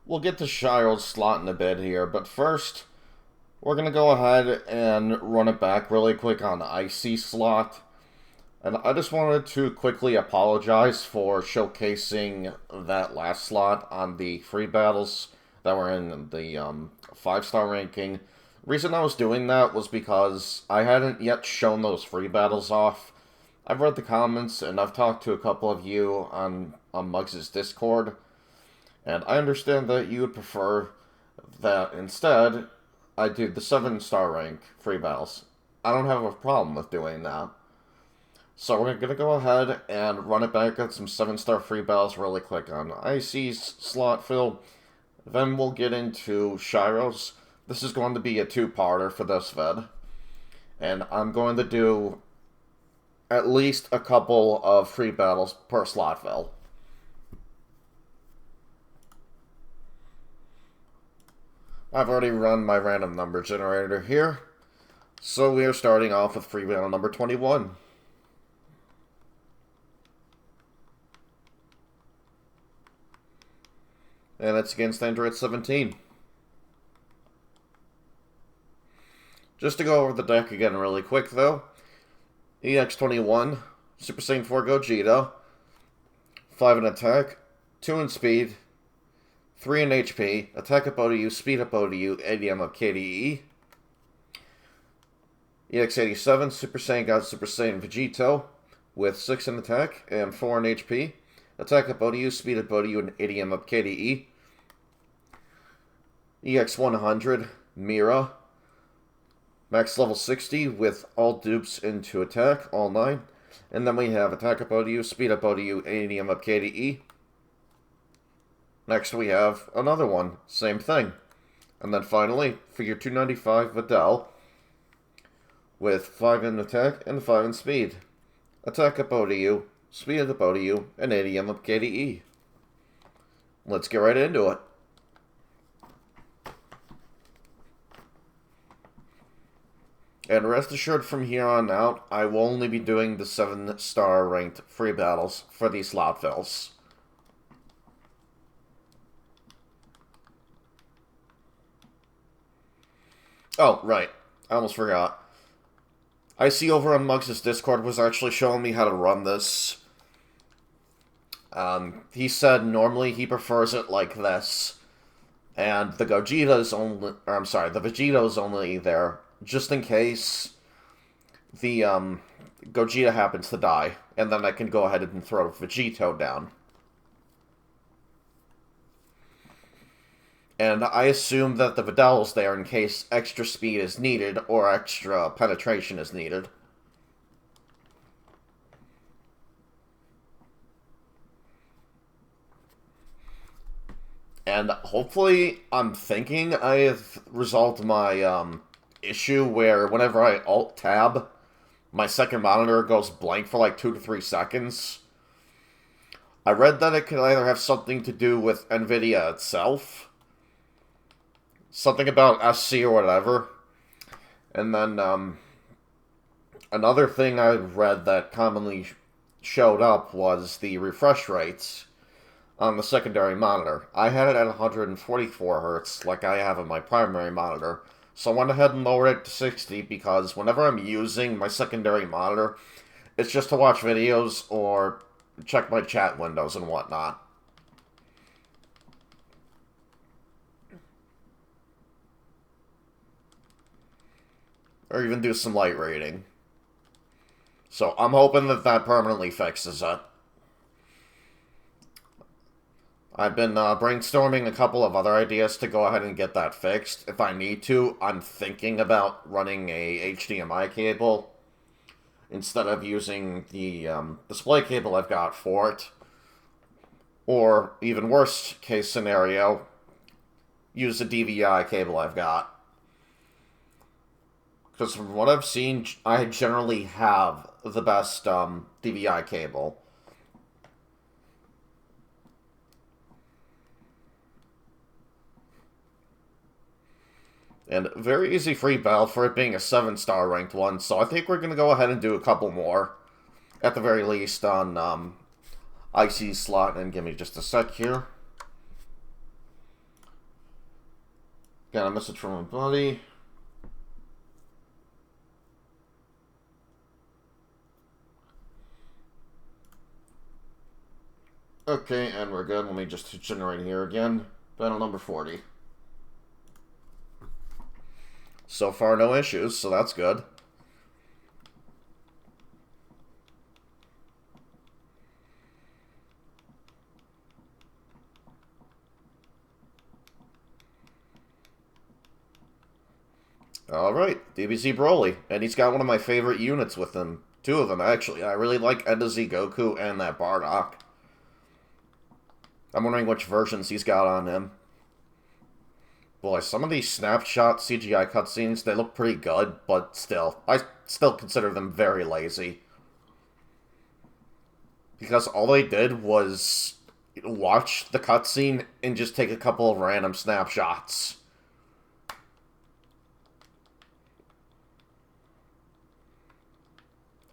We'll get to Shiro's slot in a bit here, but first, we're going to go ahead and run it back really quick on the Icey slot. And I just wanted to quickly apologize for showcasing that last slot on the free battles that were in the 5-star ranking. The reason I was doing that was because I hadn't yet shown those free battles off. I've read the comments and I've talked to a couple of you on Muggs' Discord, and I understand that you would prefer that instead I do the 7-star rank free battles. I don't have a problem with doing that. So we're going to go ahead and run it back at some 7-star free battles really quick on Icey's slot fill. Then we'll get into Shiro's. This is going to be a 2-parter for this vid. And I'm going to do at least a couple of free battles per slot fill. I've already run my random number generator here. So we are starting off with free battle number 21. And it's against Android 17. Just to go over the deck again really quick, though. EX21, Super Saiyan 4 Gogeta, 5 in attack, 2 in speed, 3 in HP, attack up ODU, speed up ODU, ADM up KDE. EX87, Super Saiyan God Super Saiyan Vegito, with 6 in attack and 4 in HP. Attack up ODU, speed up ODU, and ADM up KDE. EX100, Mira. Max level 60 with all dupes into attack, all 9. And then we have attack up ODU, speed up ODU, ADM up KDE. Next we have another one, same thing. And then finally, figure 295, Vidal. With 5 in attack and 5 in speed. Attack up ODU, speed up ODU, and ADM up KDE. Let's get right into it. And rest assured from here on out, I will only be doing the 7-star ranked free battles for these slot fills. Oh, right. I almost forgot. Icey over on Muggs' Discord was actually showing me how to run this. He said normally he prefers it like this. And the Gogeta's only, or I'm sorry, the Vegeto's only there just in case the Gogeta happens to die, and then I can go ahead and throw Vegito down. And I assume that the Vidal's there in case extra speed is needed or extra penetration is needed. And hopefully, I'm thinking I have resolved my issue where whenever I Alt-Tab, my second monitor goes blank for like 2 to 3 seconds. I read that it could either have something to do with NVIDIA itself, something about SC or whatever, and then another thing I read that commonly showed up was the refresh rates on the secondary monitor. I had it at 144 Hz like I have on my primary monitor. So I went ahead and lowered it to 60 because whenever I'm using my secondary monitor, it's just to watch videos or check my chat windows and whatnot. Or even do some light reading. So I'm hoping that that permanently fixes it. I've been brainstorming a couple of other ideas to go ahead and get that fixed. If I need to, I'm thinking about running a HDMI cable instead of using the display cable I've got for it. Or, even worse case scenario, use the DVI cable I've got. Because from what I've seen, I generally have the best DVI cable. And very easy free battle for it being a 7-star ranked one, so I think we're going to go ahead and do a couple more. At the very least on Icey's slot, and give me just a sec here. Got a message from my buddy. Okay, and we're good. Let me just generate here again. Battle number 40. So far, no issues, so that's good. Alright, DBZ Broly. And he's got one of my favorite units with him. Two of them, actually. I really like Enda Z Goku and that Bardock. I'm wondering which versions he's got on him. Boy, some of these snapshot CGI cutscenes, they look pretty good, but still, I still consider them very lazy. Because all they did was watch the cutscene and just take a couple of random snapshots.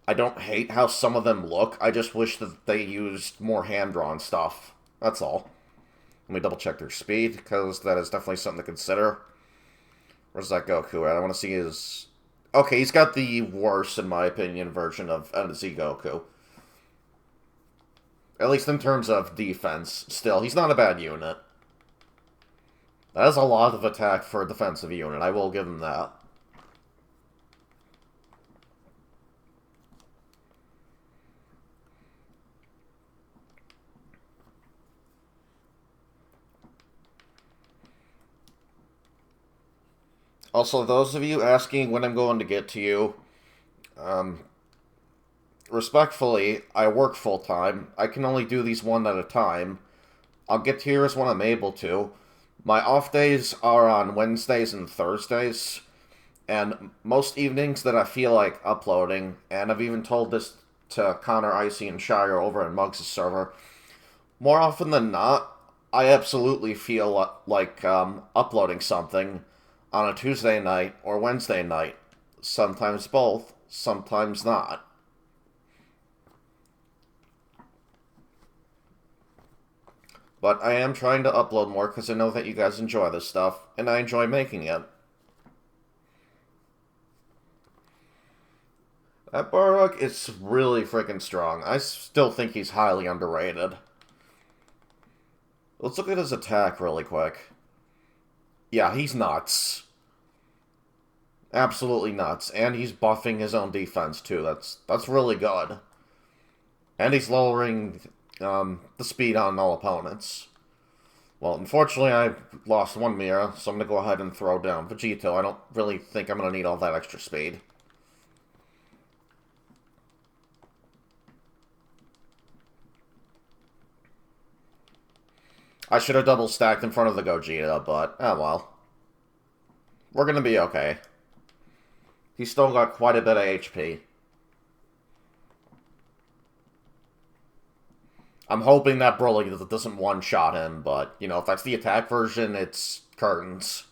I don't hate how some of them look, I just wish that they used more hand-drawn stuff. That's all. Let me double check their speed, because that is definitely something to consider. Where's that Goku at? I want to see his... Okay, he's got the worst, in my opinion, version of NZ Goku. At least in terms of defense. Still, he's not a bad unit. That is a lot of attack for a defensive unit, I will give him that. Also, those of you asking when I'm going to get to you, respectfully, I work full-time. I can only do these one at a time. I'll get to yours when I'm able to. My off days are on Wednesdays and Thursdays, and most evenings that I feel like uploading, and I've even told this to Connor, Icey, and Shiro over at Muggs' server, more often than not, I absolutely feel like uploading something on a Tuesday night or Wednesday night. Sometimes both, sometimes not. But I am trying to upload more because I know that you guys enjoy this stuff, and I enjoy making it. That Bardock is really freaking strong. I still think he's highly underrated. Let's look at his attack really quick. Yeah, he's nuts. Absolutely nuts. And he's buffing his own defense, too. That's really good. And he's lowering the speed on all opponents. Well, unfortunately, I lost one mirror, so I'm going to go ahead and throw down Vegito. I don't really think I'm going to need all that extra speed. I should have double stacked in front of the Gogeta, but, oh well. We're going to be okay. He's still got quite a bit of HP. I'm hoping that Broly doesn't one-shot him, but, you know, if that's the attack version, it's curtains.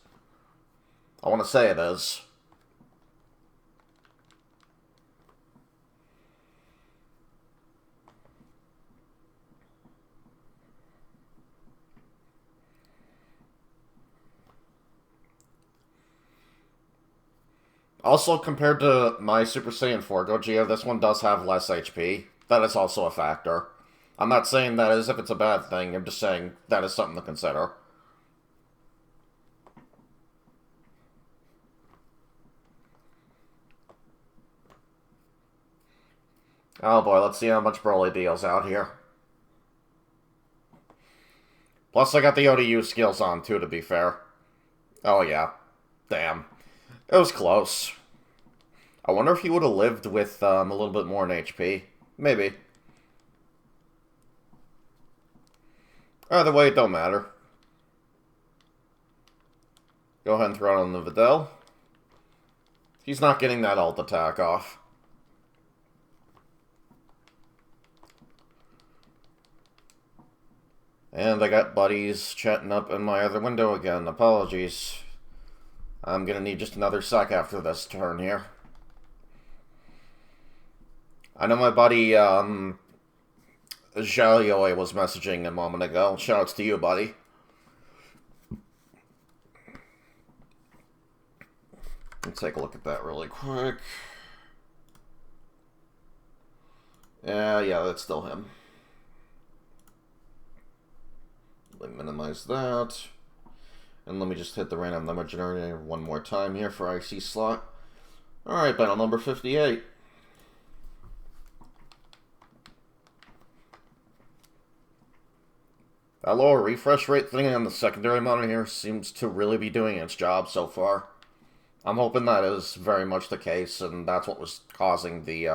I want to say it is. Also, compared to my Super Saiyan 4 Gogeta, this one does have less HP. That is also a factor. I'm not saying that as if it's a bad thing, I'm just saying that is something to consider. Oh boy, let's see how much Broly deals out here. Plus I got the ODU skills on too, to be fair. Oh yeah. Damn. It was close. I wonder if he would have lived with a little bit more in HP. Maybe. Either way, it don't matter. Go ahead and throw it on the Videl. He's not getting that ult attack off. And I got buddies chatting up in my other window again. Apologies. I'm gonna need just another sec after this turn here. I know my buddy, Xiaoyoi was messaging a moment ago. Shoutouts to you, buddy. Let's take a look at that really quick. Yeah, that's still him. Let me minimize that. And let me just hit the random number generator one more time here for Icey slot. Alright, battle number 58. That lower refresh rate thing on the secondary monitor here seems to really be doing its job so far. I'm hoping that is very much the case, and that's what was causing the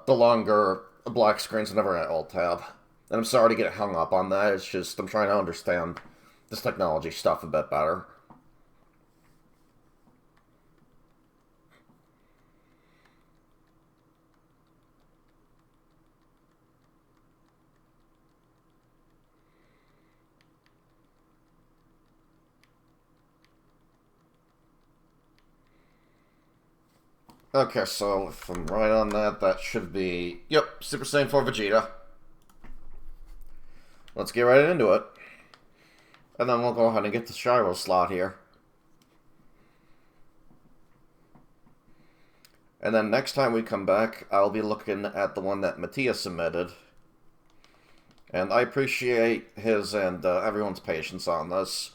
longer black screens whenever I alt-tab. And I'm sorry to get hung up on that, it's just I'm trying to understand this technology stuff a bit better. Okay, so if I'm right on that, that should be... Yep, Super Saiyan 4 Vegeta. Let's get right into it. And then we'll go ahead and get the Shiro slot here. And then next time we come back, I'll be looking at the one that Mattia submitted. And I appreciate his and everyone's patience on this.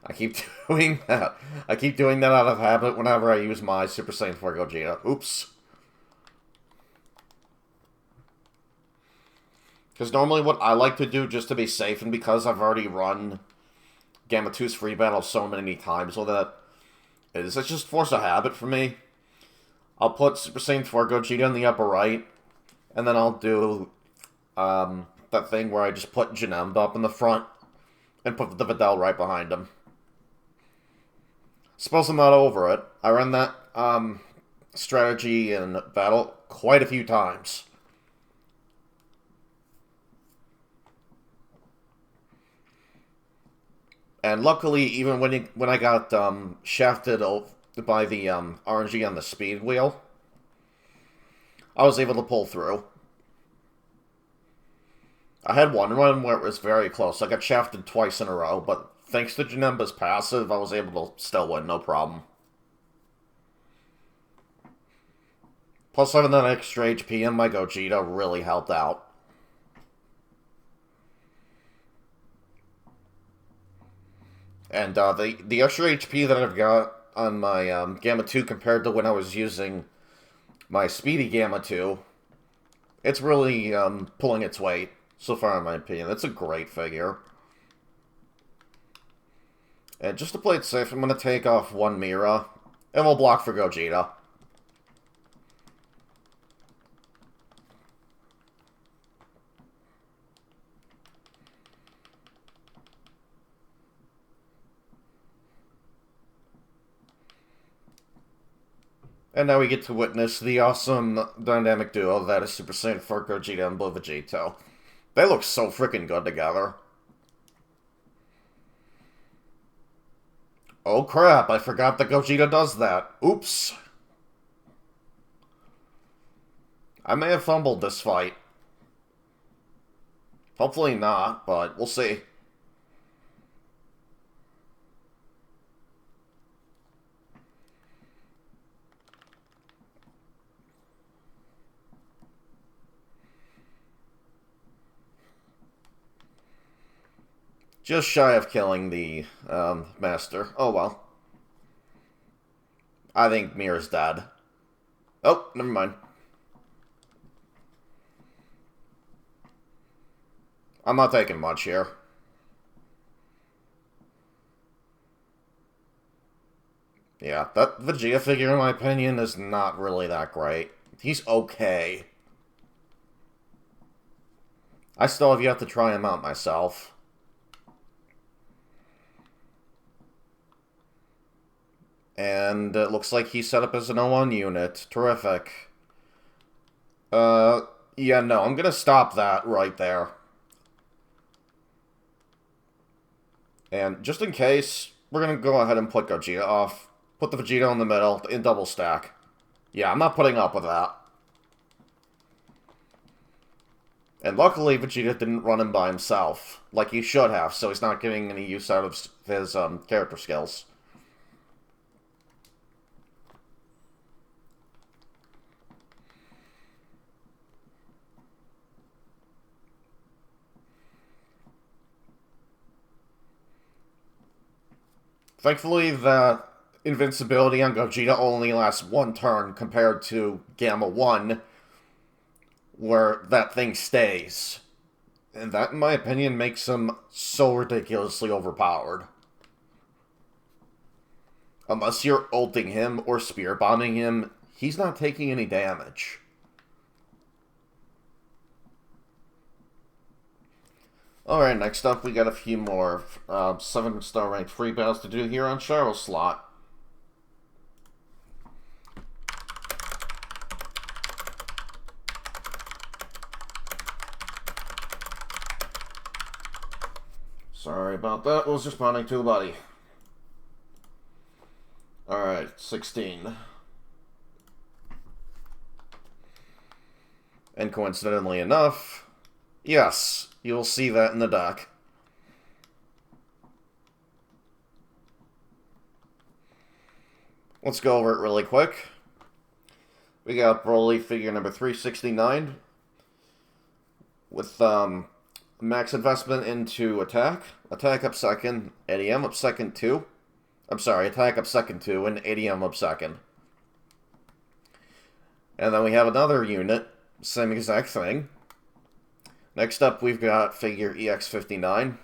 I keep doing that. I keep doing that out of habit whenever I use my Super Saiyan 4 Gogeta. Oops. Because normally what I like to do, just to be safe, and because I've already run Gamma 2's free battle so many times with it, it's just force of habit for me. I'll put Super Saiyan 4 Gogeta in the upper right, and then I'll do that thing where I just put Janemba up in the front, and put the Videl right behind him. Suppose I'm not over it. I ran that strategy in battle quite a few times. And luckily, even when I got shafted by the RNG on the speed wheel, I was able to pull through. I had one run where it was very close. I got shafted twice in a row, but thanks to Janemba's passive, I was able to still win, no problem. Plus, having that extra HP in my Gogeta really helped out. And the extra HP that I've got on my Gamma 2 compared to when I was using my Speedy Gamma 2, it's really pulling its weight, so far in my opinion. It's a great figure. And just to play it safe, I'm going to take off one Mira, and we'll block for Gogeta. And now we get to witness the awesome dynamic duo that is Super Saiyan 4 Gogeta and Blue Vegito. They look so freaking good together. Oh crap, I forgot that Gogeta does that. Oops. I may have fumbled this fight. Hopefully not, but we'll see. Just shy of killing the Master. Oh well. I think Mira's dead. Oh, never mind. I'm not taking much here. Yeah, that Vegeta figure, in my opinion, is not really that great. He's okay. I still have yet to try him out myself. And it looks like he's set up as an 0-1 unit. Terrific. Yeah, no, I'm gonna stop that right there. And just in case, we're gonna go ahead and put Gogeta off. Put the Vegeta in the middle, in double stack. Yeah, I'm not putting up with that. And luckily, Vegeta didn't run him by himself, like he should have, so he's not getting any use out of his character skills. Thankfully, the invincibility on Gogeta only lasts one turn compared to Gamma 1, where that thing stays. And that, in my opinion, makes him so ridiculously overpowered. Unless you're ulting him or spear bombing him, he's not taking any damage. Alright, next up we got a few more 7-star ranked free battles to do here on Shiro's slot. Sorry about that, was responding to a buddy. Alright, 16. And coincidentally enough, yes, you'll see that in the deck. Let's go over it really quick. We got Broly figure number 369 with max investment into attack up second, ADM up second 2. I'm sorry, attack up second 2 and ADM up second. And then we have another unit, same exact thing. Next up, we've got figure EX59.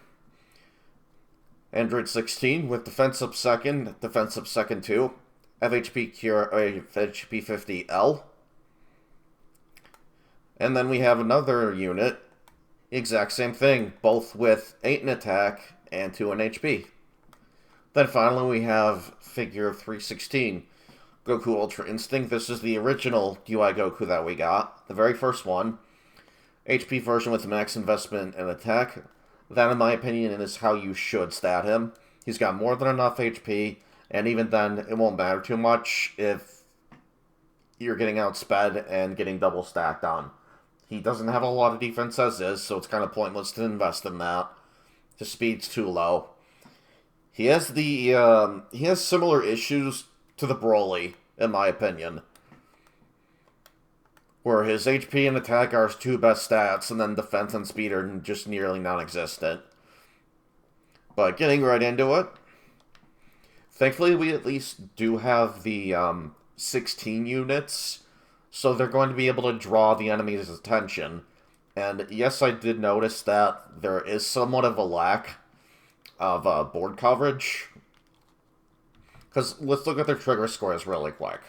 Android 16 with defense up second 2. FHP Cure, FHP 50L. And then we have another unit, exact same thing, both with 8 in attack and 2 in HP. Then finally we have figure 316, Goku Ultra Instinct. This is the original UI Goku that we got, the very first one. HP version with max investment and attack. That, in my opinion, is how you should stat him. He's got more than enough HP, and even then, it won't matter too much if you're getting outsped and getting double stacked on. He doesn't have a lot of defense as is, so it's kind of pointless to invest in that. His speed's too low. He has similar issues to the Broly, in my opinion, where his HP and attack are his 2 best stats, and then defense and speed are just nearly non-existent. But getting right into it, thankfully we at least do have the 16 units, so they're going to be able to draw the enemy's attention. And yes, I did notice that there is somewhat of a lack of board coverage. Because let's look at their trigger scores really quick.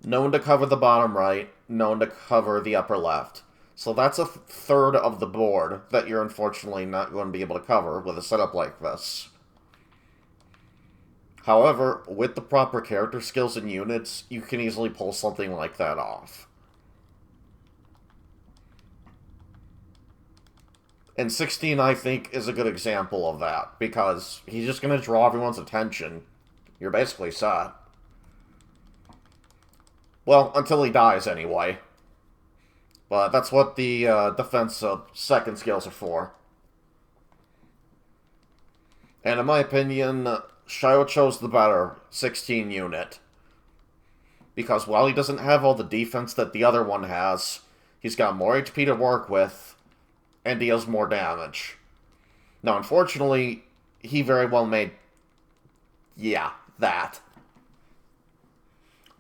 No one to cover the bottom right, no one to cover the upper left. So that's a third of the board that you're unfortunately not going to be able to cover with a setup like this. However, with the proper character skills and units, you can easily pull something like that off. And 16, I think, is a good example of that, because he's just going to draw everyone's attention. You're basically set. Well, until he dies, anyway. But that's what the defense second skills are for. And in my opinion, Shiro chose the better 16 unit. Because while he doesn't have all the defense that the other one has, he's got more HP to work with, and deals more damage. Now, unfortunately, he very well made... yeah, that.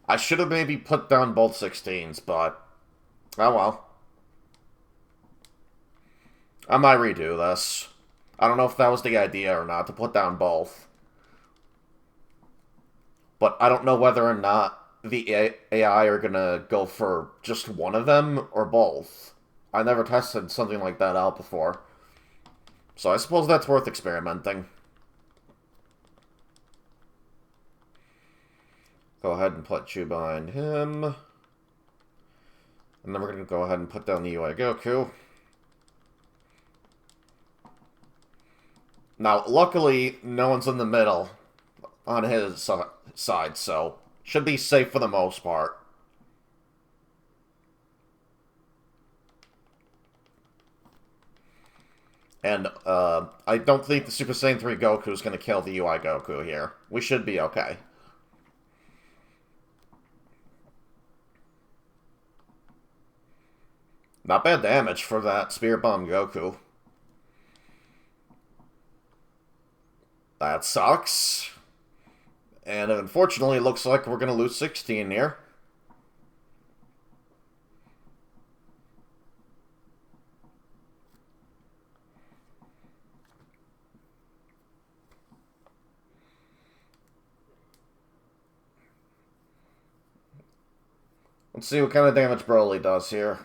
I should have maybe put down both 16s, but... oh well. I might redo this. I don't know if that was the idea or not, to put down both. But I don't know whether or not the AI are gonna go for just one of them, or both. I never tested something like that out before. So I suppose that's worth experimenting. Go ahead and put you behind him. And then we're going to go ahead and put down the UI Goku. Now, luckily, no one's in the middle on his side, so should be safe for the most part. And I don't think the Super Saiyan 3 Goku is going to kill the UI Goku here. We should be okay. Not bad damage for that Spirit Bomb Goku. That sucks. And unfortunately, it looks like we're going to lose 16 here. Let's see what kind of damage Broly does here.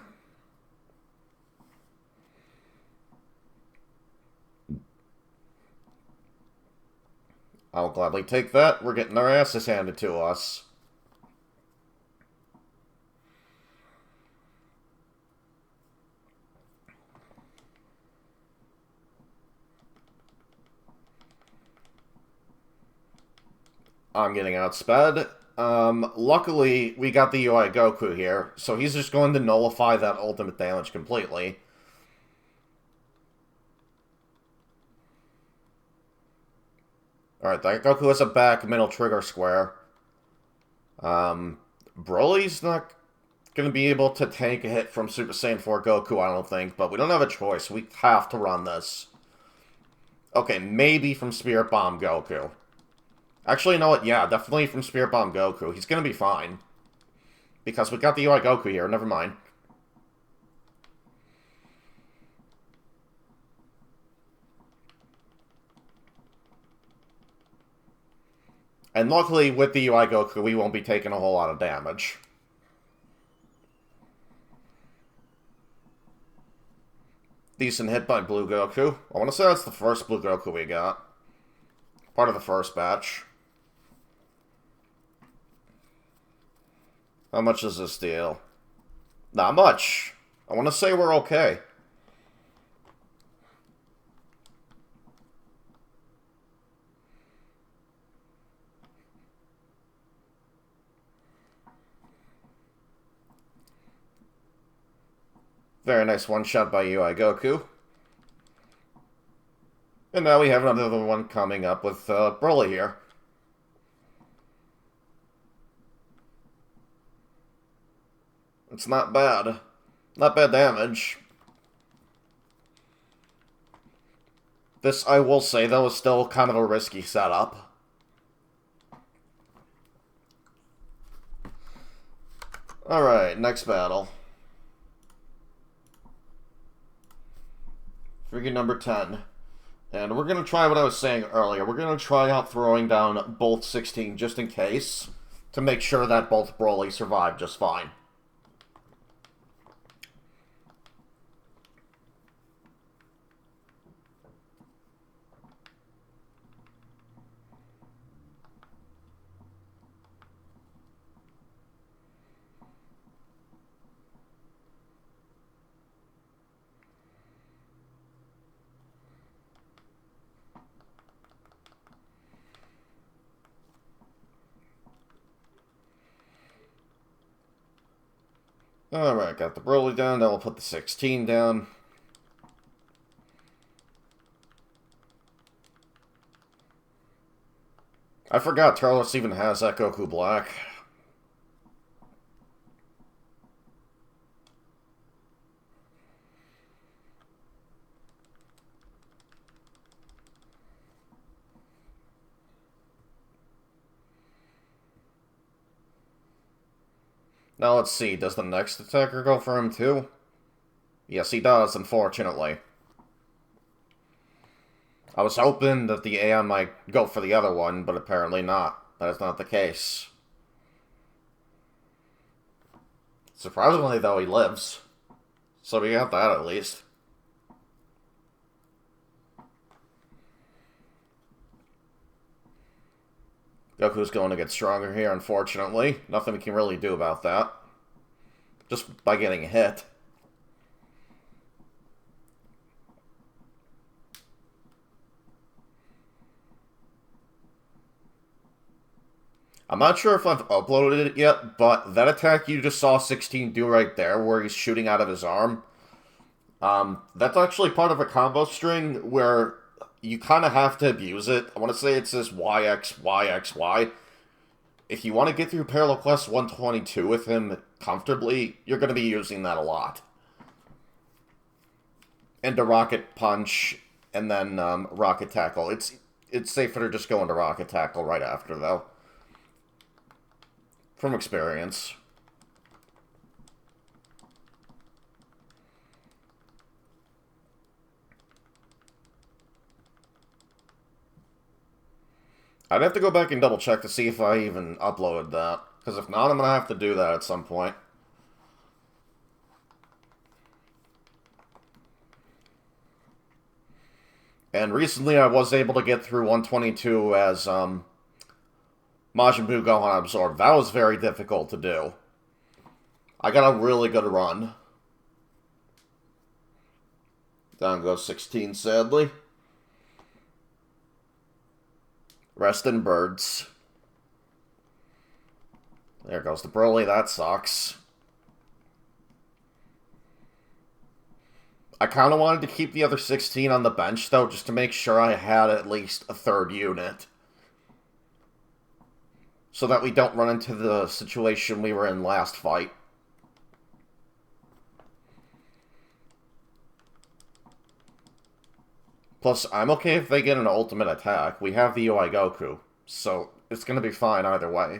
I'll gladly take that. We're getting our asses handed to us. I'm getting outsped. Luckily, we got the UI Goku here, so he's just going to nullify that ultimate damage completely. Alright, that Goku has a back middle trigger square. Broly's not going to be able to tank a hit from Super Saiyan 4 Goku, I don't think, but we don't have a choice. We have to run this. Okay, maybe from Spirit Bomb Goku. Actually, you know what? Yeah, definitely from Spirit Bomb Goku. He's going to be fine. Because we got the UI Goku here, never mind. And luckily, with the UI Goku, we won't be taking a whole lot of damage. Decent hit by Blue Goku. I want to say that's the first Blue Goku we got. Part of the first batch. How much does this deal? Not much. I want to say we're okay. Very nice one-shot by UI Goku. And now we have another one coming up with Broly here. It's not bad. Not bad damage. This, I will say, though, is still kind of a risky setup. Alright, next battle. Freaking number 10. And we're going to try what I was saying earlier. We're going to try out throwing down both 16 just in case, to make sure that both Broly survive just fine. Alright, got the Broly down, now we'll put the 16 down. I forgot Turles even has that Goku Black. Now let's see, does the next attacker go for him too? Yes, he does, unfortunately. I was hoping that the AI might go for the other one, but apparently not. That is not the case. Surprisingly, though, he lives. So we got that at least. Goku's going to get stronger here, unfortunately. Nothing we can really do about that. Just by getting hit. I'm not sure if I've uploaded it yet, but that attack you just saw 16 do right there, where he's shooting out of his arm, That's actually part of a combo string where you kind of have to abuse it. I want to say it says YX, YXY. If you want to get through Parallel Quest 122 with him comfortably, you're going to be using that a lot. And a Rocket Punch, and then Rocket Tackle. It's safer to just go into Rocket Tackle right after, though. From experience. I'd have to go back and double check to see if I even uploaded that. Because if not, I'm going to have to do that at some point. And recently I was able to get through 122 as Majin Buu Gohan Absorb. That was very difficult to do. I got a really good run. Down goes 16, sadly. Rest in birds. There goes the Broly, that sucks. I kind of wanted to keep the other 16 on the bench, though, just to make sure I had at least a third unit. So that we don't run into the situation we were in last fight. Plus, I'm okay if they get an ultimate attack. We have the UI Goku, so it's going to be fine either way.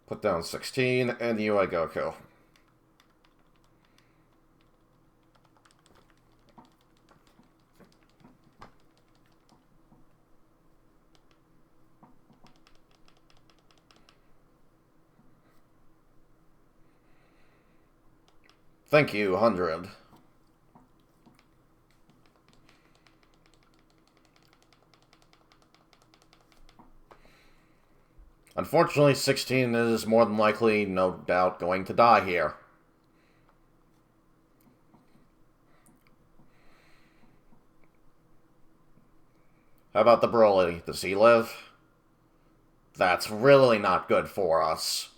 Put down 16 and the UI Goku. Thank you, 100. Unfortunately, 16 is more than likely, no doubt, going to die here. How about the Broly? Does he live? That's really not good for us.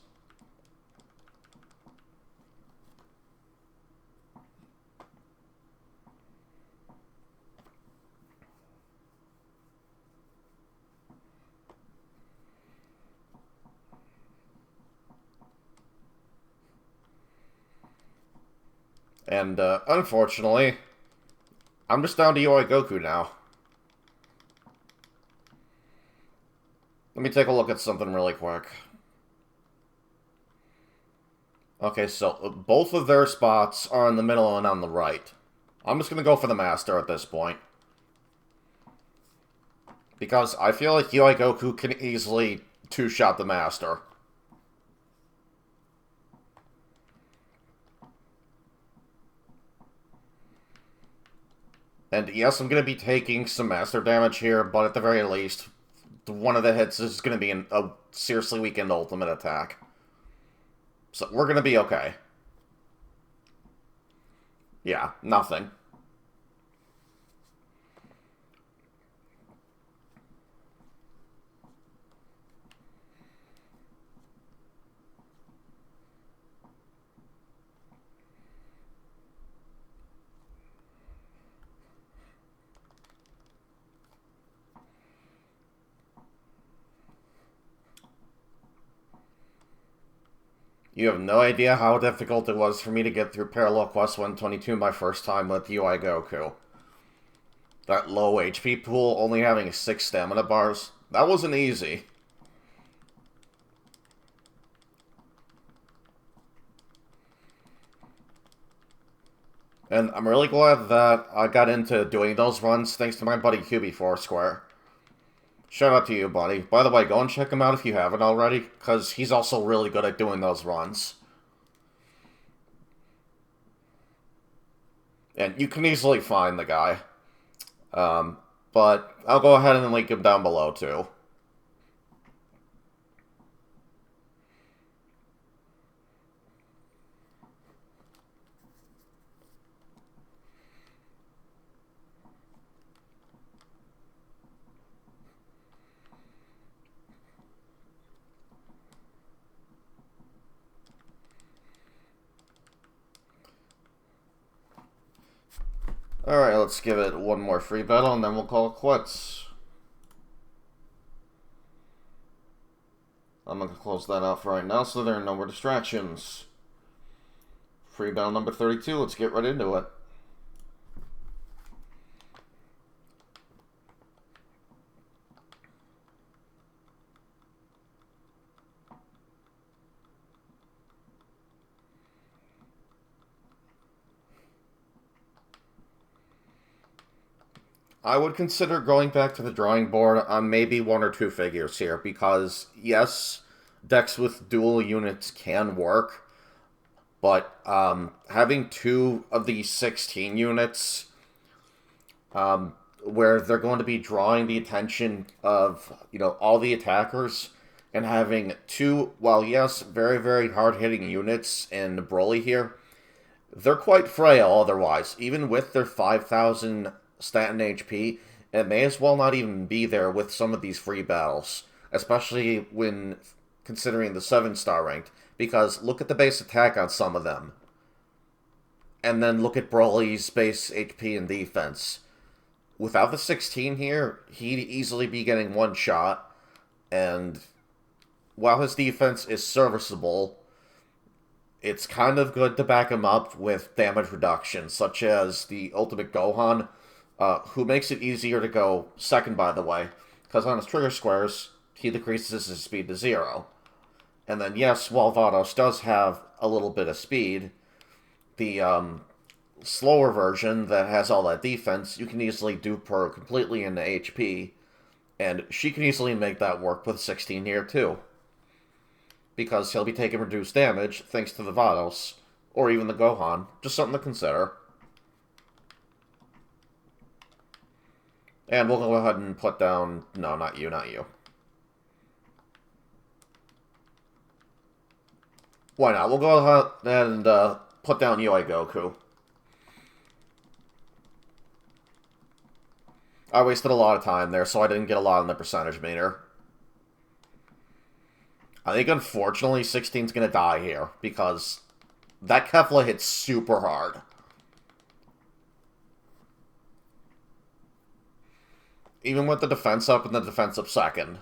And, unfortunately, I'm just down to UI Goku now. Let me take a look at something really quick. Okay, so both of their spots are in the middle and on the right. I'm just going to go for the Master at this point. Because I feel like UI Goku can easily two-shot the Master. And yes, I'm going to be taking some Master damage here, but at the very least, one of the hits is going to be a seriously weakened ultimate attack. So we're going to be okay. Yeah, nothing. You have no idea how difficult it was for me to get through Parallel Quest 122 my first time with UI Goku. That low HP pool, only having 6 stamina bars, that wasn't easy. And I'm really glad that I got into doing those runs thanks to my buddy QB Foursquare. Shout out to you, buddy. By the way, go and check him out if you haven't already, because he's also really good at doing those runs. And you can easily find the guy. But I'll go ahead and link him down below, too. Alright, let's give it one more free battle and then we'll call it quits. I'm going to close that out for right now so there are no more distractions. Free battle number 32, let's get right into it. I would consider going back to the drawing board on maybe one or two figures here, because, yes, decks with dual units can work, but having two of these 16 units, where they're going to be drawing the attention of, all the attackers, and having two, while yes, very, very hard-hitting units in Broly here, they're quite frail otherwise, even with their 5,000 stat and HP, it may as well not even be there with some of these free battles, especially when considering the 7-star ranked, because look at the base attack on some of them, and then look at Broly's base HP and defense. Without the 16 here, he'd easily be getting one shot, and while his defense is serviceable, it's kind of good to back him up with damage reduction, such as the Ultimate Gohan, who makes it easier to go second, by the way, because on his trigger squares, he decreases his speed to 0. And then, yes, while Vados does have a little bit of speed, the slower version that has all that defense, you can easily dupe her completely into HP, and she can easily make that work with 16 here, too. Because he'll be taking reduced damage, thanks to the Vados, or even the Gohan. Just something to consider. And we'll go ahead and put down... No, not you, not you. Why not? We'll go ahead and put down UI Goku. I wasted a lot of time there, so I didn't get a lot on the percentage meter. I think, unfortunately, 16's gonna die here, because that Kefla hits super hard. Even with the defense up and the defense up second.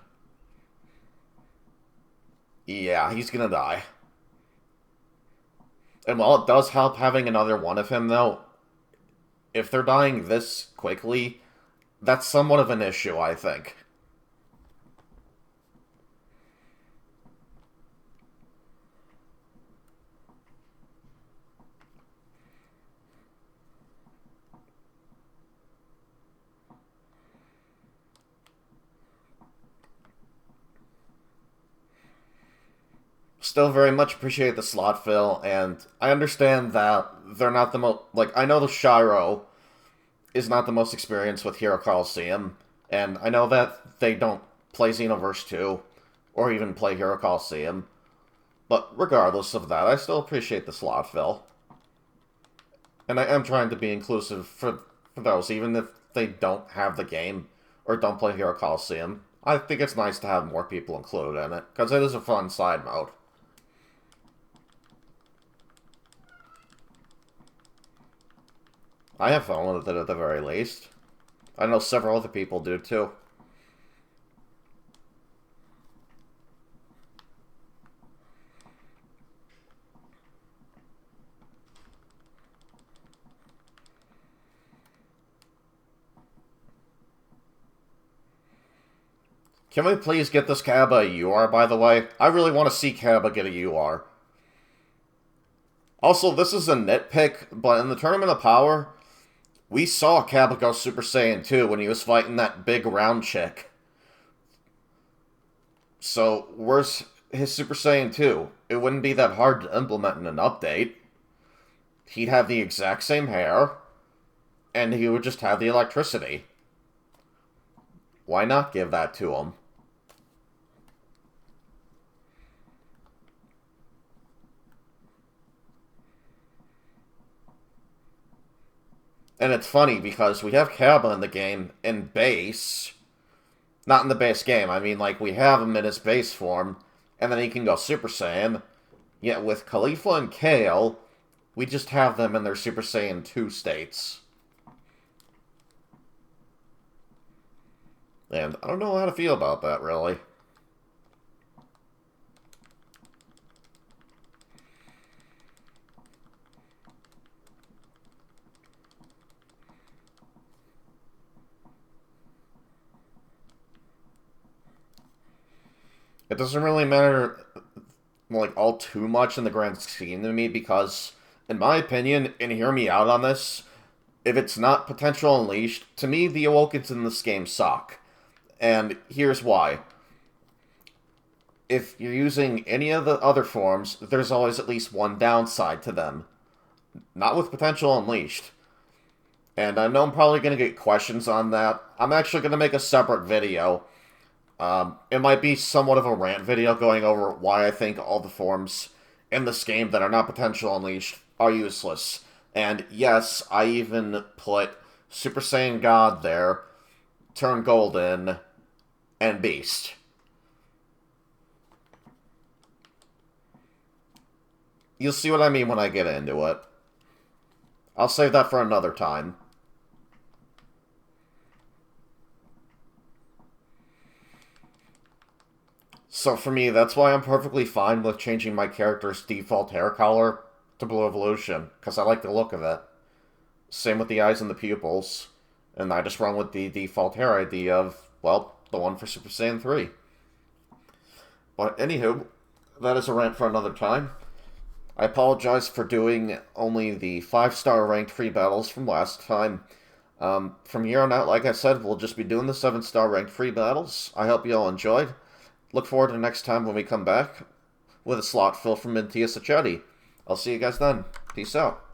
Yeah, he's gonna die. And while it does help having another one of him, though, if they're dying this quickly, that's somewhat of an issue, I think. Still very much appreciate the slot fill, and I understand that they're not the most... Like, I know the Shiro is not the most experienced with Hero Colosseum, and I know that they don't play Xenoverse 2, or even play Hero Colosseum, but regardless of that, I still appreciate the slot fill. And I am trying to be inclusive for those, even if they don't have the game, or don't play Hero Colosseum. I think it's nice to have more people included in it, because it is a fun side mode. I have fun with it at the very least. I know several other people do too. Can we please get this Kaba a UR, by the way? I really want to see Kaba get a UR. Also, this is a nitpick, but in the Tournament of Power, we saw Kaba go Super Saiyan 2 when he was fighting that big round chick. So, where's his Super Saiyan 2? It wouldn't be that hard to implement in an update. He'd have the exact same hair, and he would just have the electricity. Why not give that to him? And it's funny because we have Kaba in the game in base. Not in the base game, I mean, like, we have him in his base form, and then he can go Super Saiyan. Yet with Khalifa and Kale, we just have them in their Super Saiyan 2 states. And I don't know how to feel about that, really. It doesn't really matter, like, all too much in the grand scheme to me, because, in my opinion, and hear me out on this, if it's not Potential Unleashed, to me, the Awokens in this game suck. And here's why. If you're using any of the other forms, there's always at least one downside to them. Not with Potential Unleashed. And I know I'm probably going to get questions on that. I'm actually going to make a separate video. It might be somewhat of a rant video going over why I think all the forms in this game that are not Potential Unleashed are useless. And yes, I even put Super Saiyan God there, Turn Golden, and Beast. You'll see what I mean when I get into it. I'll save that for another time. So for me, that's why I'm perfectly fine with changing my character's default hair color to Blue Evolution, because I like the look of it. Same with the eyes and the pupils. And I just run with the default hair ID of, well, the one for Super Saiyan 3. But anywho, that is a rant for another time. I apologize for doing only the 5-star ranked free battles from last time. From here on out, like I said, we'll just be doing the 7-star ranked free battles. I hope you all enjoyed. Look forward to next time when we come back with a slot fill from Mintia Sacchetti. I'll see you guys then. Peace out.